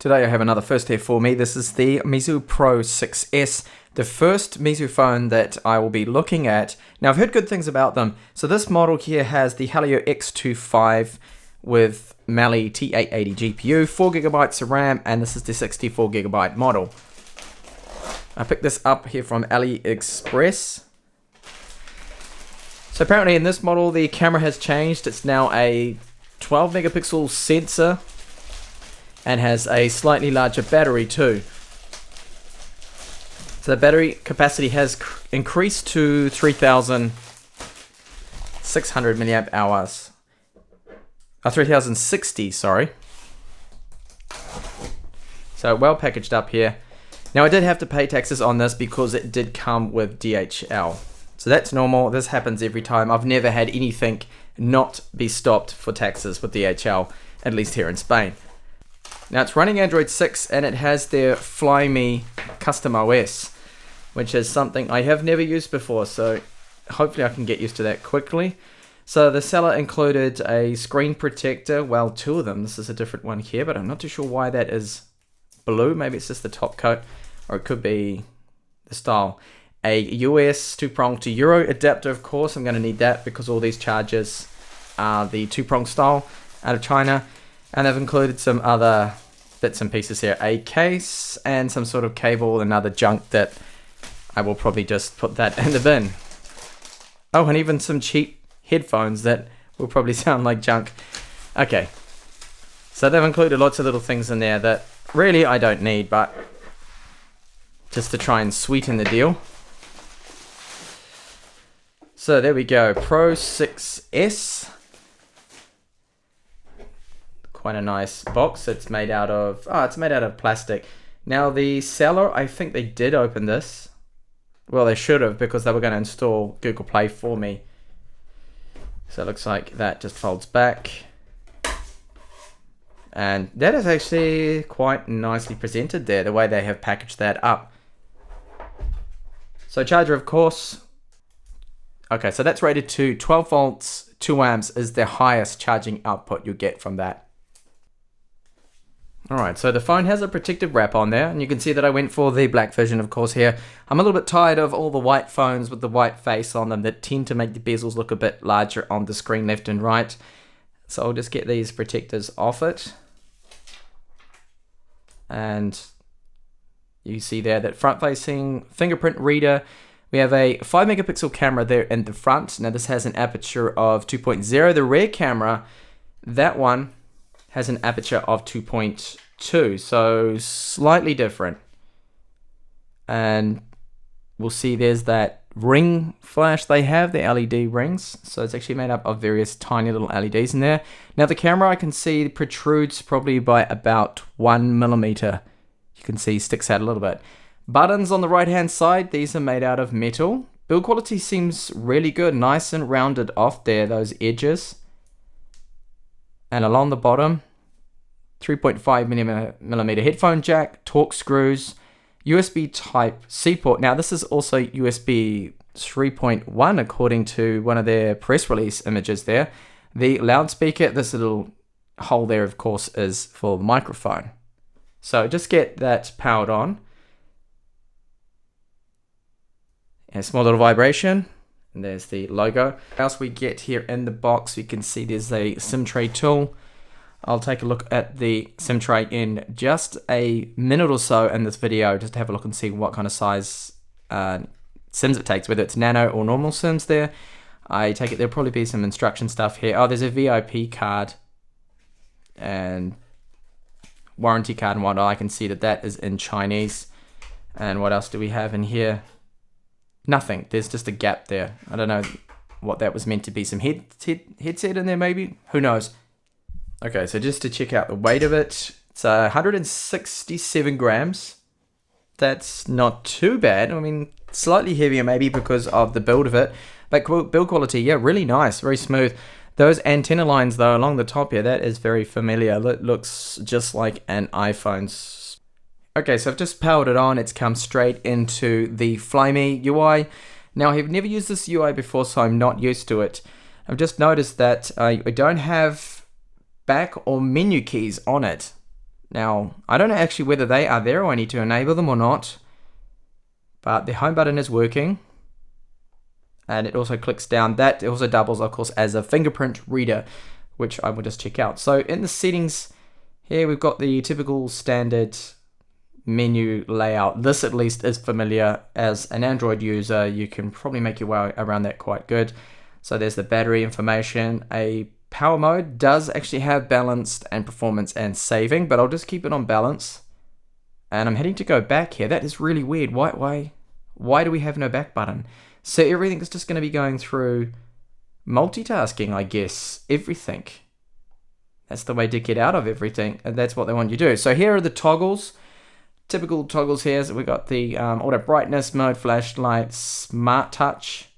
Today I have another first here for me. This is the Meizu Pro 6S, the first Meizu phone that I will be looking at. Now I've heard good things about them. So this model here has the Helio X25 with Mali T880 GPU, 4GB of RAM, and this is the 64GB model. I picked this up here from AliExpress. So apparently in this model the camera has changed. It's now a 12 megapixel sensor and has a slightly larger battery too. So the battery capacity has increased to 3,600 milliamp hours. 3,060, sorry. So well packaged up here. Now I did have to pay taxes on this because it did come with DHL. So that's normal. This happens every time. I've never had anything not be stopped for taxes with DHL, at least here in Spain. Now it's running Android 6 and it has their Fly Me custom OS, which is something I have never used before, so hopefully I can get used to that quickly. So the seller included a screen protector, well, two of them. This is a different one here, but I'm not too sure why that is blue. Maybe it's just the top coat, or it could be the style. A US 2-prong to Euro adapter, of course. I'm going to need that because all these chargers are the 2-prong style out of China. And they've included some other bits and pieces here. A case and some sort of cable and other junk that I will probably just put that in the bin. Oh, and even some cheap headphones that will probably sound like junk. Okay. So they've included lots of little things in there that really I don't need, but just to try and sweeten the deal. So there we go. Pro 6S. Quite a nice box. It's made out of plastic. Now the seller, I think they did open this. Well, they should have, because they were going to install Google Play for me. So it looks like that just folds back. And that is actually quite nicely presented there, the way they have packaged that up. So charger, of course. Okay, so that's rated to 12 volts, 2 amps is the highest charging output you get from that. Alright, so the phone has a protective wrap on there, and you can see that I went for the black version, of course, here. I'm a little bit tired of all the white phones with the white face on them that tend to make the bezels look a bit larger on the screen left and right. So I'll just get these protectors off it. And you see there that front-facing fingerprint reader. We have a 5 megapixel camera there in the front. Now this has an aperture of 2.0. The rear camera, that one has an aperture of 2.2, so slightly different. And we'll see there's that ring flash they have, the LED rings. So it's actually made up of various tiny little LEDs in there. Now the camera, I can see protrudes probably by about 1 millimeter. You can see sticks out a little bit. Buttons on the right hand side, these are made out of metal. Build quality seems really good, nice and rounded off there, those edges. And along the bottom, 3.5 millimeter headphone jack, Torx screws, USB Type-C port. Now this is also USB 3.1 according to one of their press release images there. The loudspeaker, this little hole there of course is for the microphone. So just get that powered on. And a small little vibration. And there's the logo. What else we get here in the box, we can see there's a SIM tray tool. I'll take a look at the SIM tray in just a minute or so in this video, just to have a look and see what kind of size SIMs it takes, whether it's nano or normal SIMs there. I take it there'll probably be some instruction stuff here. Oh, there's a VIP card and warranty card and whatnot. I can see that that is in Chinese. And what else do we have in here? Nothing. There's just a gap there. I don't know what that was meant to be. Some headset in there maybe? Who knows? Okay, so just to check out the weight of it, it's 167 grams. That's not too bad. I mean, slightly heavier maybe because of the build of it. But build quality, yeah, really nice, very smooth. Those antenna lines though along the top here, that is very familiar. It looks just like an iPhone's. Okay, so I've just powered it on. It's come straight into the Fly Me UI. Now, I've never used this UI before, so I'm not used to it. I've just noticed that I don't have back or menu keys on it. Now, I don't know actually whether they are there or I need to enable them or not, but the home button is working. And it also clicks down. That also doubles, of course, as a fingerprint reader, which I will just check out. So in the settings here, we've got the typical standard menu layout. This at least is familiar. As an Android user, you can probably make your way around that quite good. So there's the battery information. A power mode does actually have balanced and performance and saving, but I'll just keep it on balance. And I'm heading to go back here. That is really weird. Why do we have no back button? So everything is just going to be going through multitasking, I guess. Everything. That's the way to get out of everything, and that's what they want you to do. So here are the toggles. Typical toggles here. So we've got the auto brightness mode, flashlight, smart touch.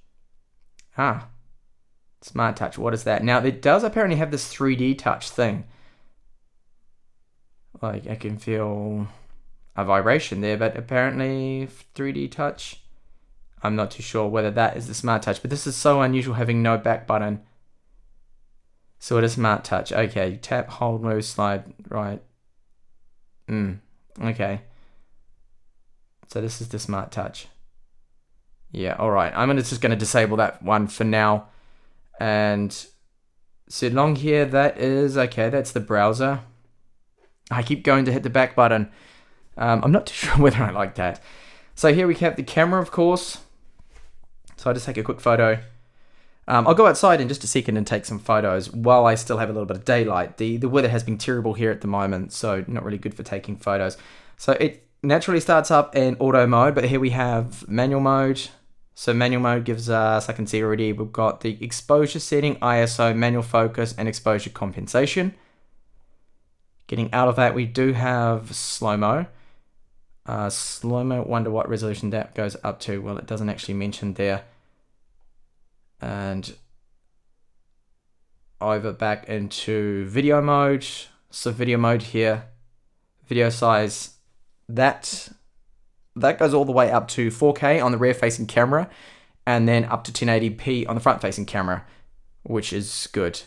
Smart touch. What is that? Now, it does apparently have this 3D touch thing. Like, I can feel a vibration there, but apparently 3D touch. I'm not too sure whether that is the smart touch, but this is so unusual having no back button. So it is smart touch. Okay, tap, hold, move, slide, right. Okay. So this is the smart touch. Yeah, all right. I'm just going to disable that one for now. And so along here, that is, okay, that's the browser. I keep going to hit the back button. I'm not too sure whether I like that. So here we have the camera, of course. So I'll just take a quick photo. I'll go outside in just a second and take some photos while I still have a little bit of daylight. The weather has been terrible here at the moment, so not really good for taking photos. So it naturally starts up in auto mode, but here we have manual mode. So manual mode gives us, I can see already, we've got the exposure setting, ISO, manual focus, and exposure compensation. Getting out of that, we do have slow-mo. Slow-mo, wonder what resolution that goes up to. Well, it doesn't actually mention there. And over back into video mode. So video mode here, video size, that goes all the way up to 4K on the rear facing camera, and then up to 1080p on the front facing camera, which is good.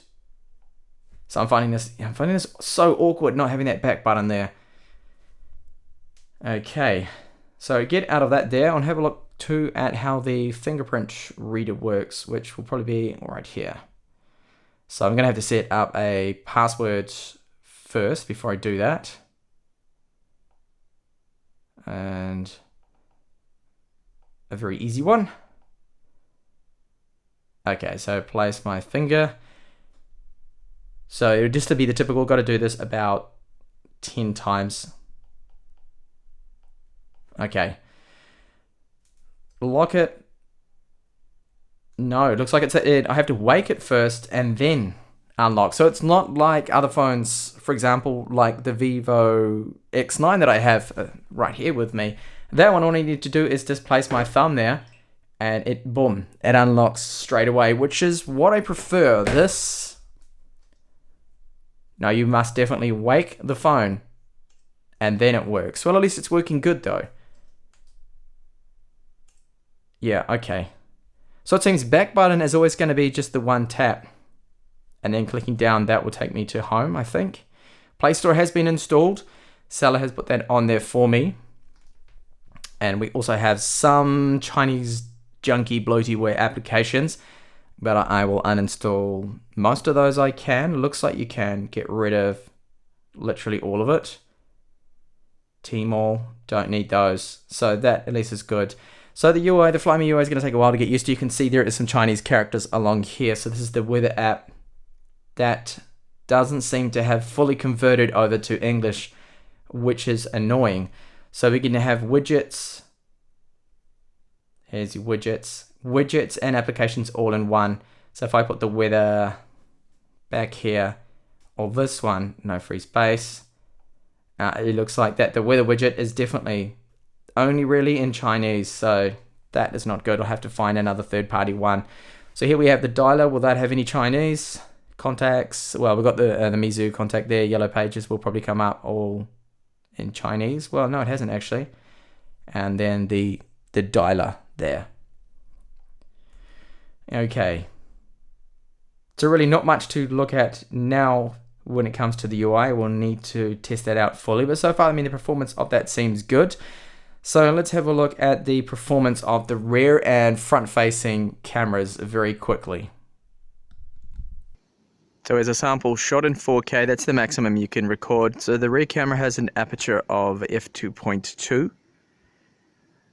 So I'm finding this so awkward not having that back button there. Okay, so get out of that there and have a look too at how the fingerprint reader works, which will probably be right here. So I'm going to have to set up a password first before I do that. And a very easy one. Okay, so place my finger. So just to be the typical, got to do this about 10 times. Okay. Lock it. No, it looks like it's I have to wake it first and then unlock. So it's not like other phones, for example, like the Vivo X9 that I have right here with me. That one, all I need to do is just place my thumb there and it, boom, it unlocks straight away, which is what I prefer. This, no, you must definitely wake the phone and then it works. Well, at least it's working good though. Yeah, okay. So it seems back button is always going to be just the one tap. And then clicking down, that will take me to home, I think. Play Store has been installed. Seller has put that on there for me. And we also have some Chinese junky bloatyware applications. But I will uninstall most of those I can. Looks like you can get rid of literally all of it. Tmall, don't need those. So that at least is good. So the UI, the Flyme UI is going to take a while to get used to. You can see there is some Chinese characters along here. So this is the weather app that doesn't seem to have fully converted over to English, which is annoying. So we're going to have widgets. Here's your widgets. Widgets and applications all in one. So if I put the weather back here, or this one, no free space, it looks like that the weather widget is definitely only really in Chinese, so that is not good. I'll have to find another third-party one. So here we have the dialer. Will that have any Chinese? Contacts. Well, we've got the Meizu contact there. Yellow pages will probably come up all in Chinese. Well, no, it hasn't actually. And then the dialer there. Okay. So really not much to look at now when it comes to the UI. We'll need to test that out fully, but so far, I mean, the performance of that seems good. So let's have a look at the performance of the rear and front-facing cameras very quickly. So as a sample shot in 4K, that's the maximum you can record. So the rear camera has an aperture of f2.2,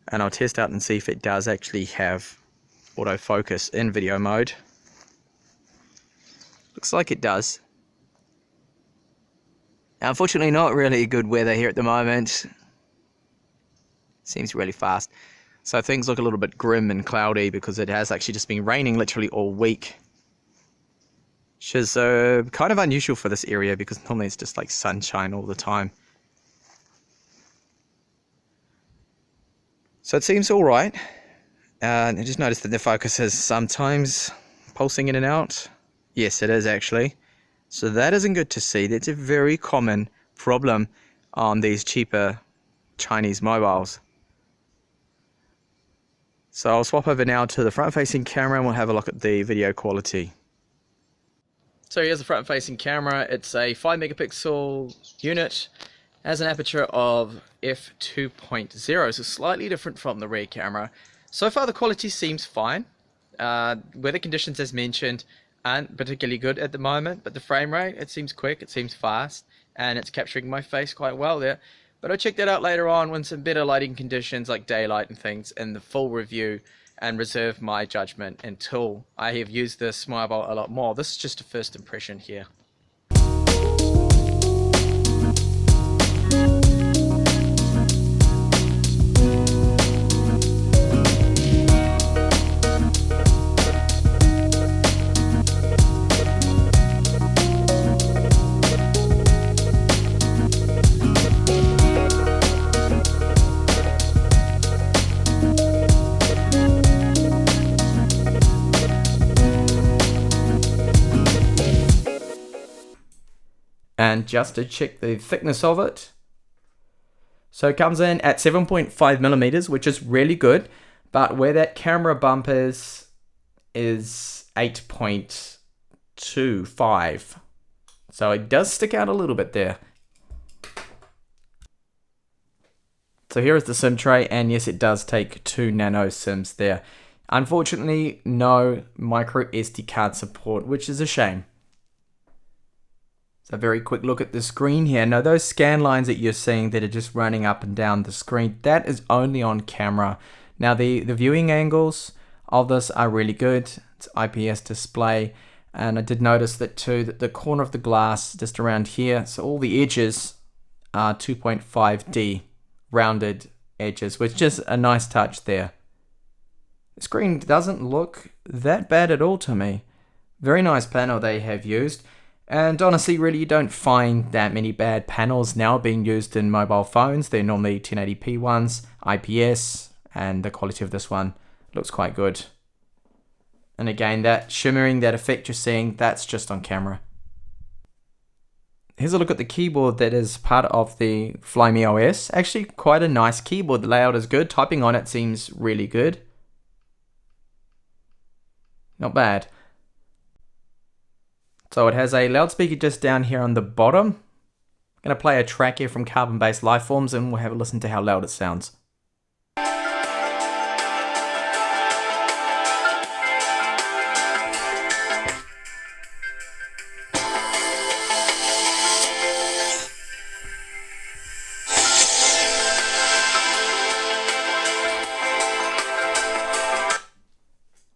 and I'll test out and see if it does actually have autofocus in video mode. Looks like it does. Unfortunately, not really good weather here at the moment. Seems really fast. So things look a little bit grim and cloudy because it has actually just been raining literally all week. Which is kind of unusual for this area because normally it's just like sunshine all the time. So it seems alright. And I just noticed that the focus is sometimes pulsing in and out. Yes, it is actually. So that isn't good to see. That's a very common problem on these cheaper Chinese mobiles. So I'll swap over now to the front-facing camera and we'll have a look at the video quality. So here's the front-facing camera. It's a 5 megapixel unit, has an aperture of f2.0, so slightly different from the rear camera. So far the quality seems fine. Weather conditions, as mentioned, aren't particularly good at the moment, but the frame rate, it seems quick, it seems fast, and it's capturing my face quite well there. But I'll check that out later on when some better lighting conditions like daylight and things in the full review, and reserve my judgment until I have used this mobile a lot more. This is just a first impression here. And just to check the thickness of it, so it comes in at 7.5 millimeters, which is really good, but where that camera bump is 8.25, so it does stick out a little bit there. So here is the SIM tray, and yes, it does take 2 nano SIMs there. Unfortunately, no micro SD card support, which is a shame. So a very quick look at the screen here. Now those scan lines that you're seeing that are just running up and down the screen, that is only on camera. Now the viewing angles of this are really good. It's IPS display, and I did notice that too, that the corner of the glass just around here, so all the edges are 2.5D rounded edges, which is a nice touch there. The screen doesn't look that bad at all to me. Very nice panel they have used. And honestly, really, you don't find that many bad panels now being used in mobile phones. They're normally 1080p ones, IPS, and the quality of this one looks quite good. And again, that shimmering, that effect you're seeing, that's just on camera. Here's a look at the keyboard that is part of the Flyme OS. Actually, quite a nice keyboard. The layout is good. Typing on it seems really good. Not bad. So it has a loudspeaker just down here on the bottom. I'm going to play a track here from Carbon Based Lifeforms and we'll have a listen to how loud it sounds.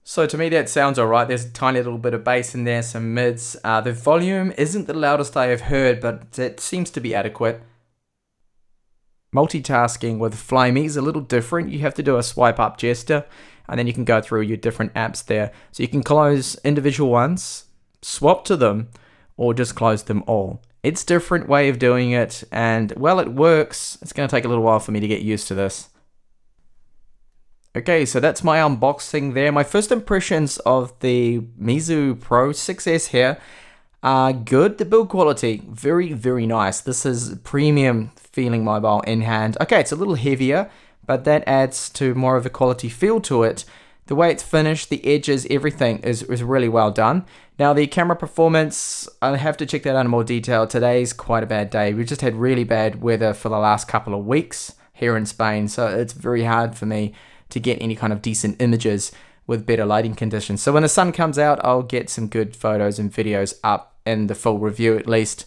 So to me that sounds alright. There's a tiny little bit of bass in there, some mids. The volume isn't the loudest I have heard, but it seems to be adequate. Multitasking with Flyme is a little different. You have to do a swipe up gesture and then you can go through your different apps there. So you can close individual ones, swap to them, or just close them all. It's a different way of doing it, and well, it works. It's going to take a little while for me to get used to this. Okay, so that's my unboxing there. My first impressions of the Meizu Pro 6S here are good. The build quality, very, very nice. This is premium feeling mobile in hand. Okay, it's a little heavier, but that adds to more of a quality feel to it. The way it's finished, the edges, everything is really well done. Now the camera performance, I'll have to check that out in more detail. Today's quite a bad day. We've just had really bad weather for the last couple of weeks here in Spain, so it's very hard for me to get any kind of decent images with better lighting conditions. So when the sun comes out, I'll get some good photos and videos up in the full review at least.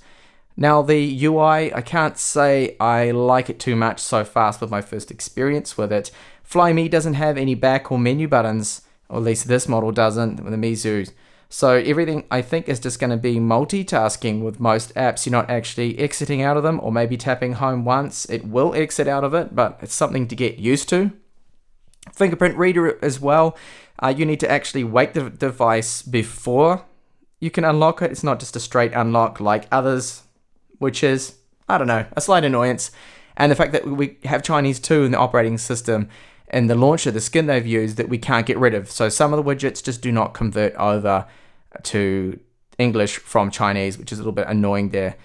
Now the UI, I can't say I like it too much so fast with my first experience with it. Flyme doesn't have any back or menu buttons, or at least this model doesn't with the Meizu. So everything I think is just going to be multitasking with most apps. You're not actually exiting out of them or maybe tapping home once. It will exit out of it, but it's something to get used to. Fingerprint Reader as well. You need to actually wake the device before you can unlock it. It's not just a straight unlock like others, which is, I don't know, a slight annoyance. And the fact that we have Chinese too in the operating system and the launcher, the skin they've used, that we can't get rid of. So some of the widgets just do not convert over to English from Chinese, which is a little bit annoying there.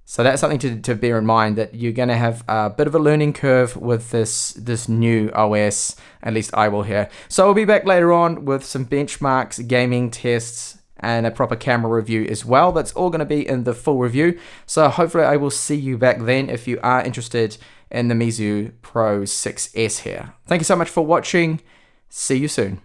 So that's something to bear in mind, that you're going to have a bit of a learning curve with this new OS, at least I will here. So I'll be back later on with some benchmarks, gaming tests, and a proper camera review as well. That's all going to be in the full review. So hopefully I will see you back then if you are interested in the Meizu Pro 6S here. Thank you so much for watching. See you soon.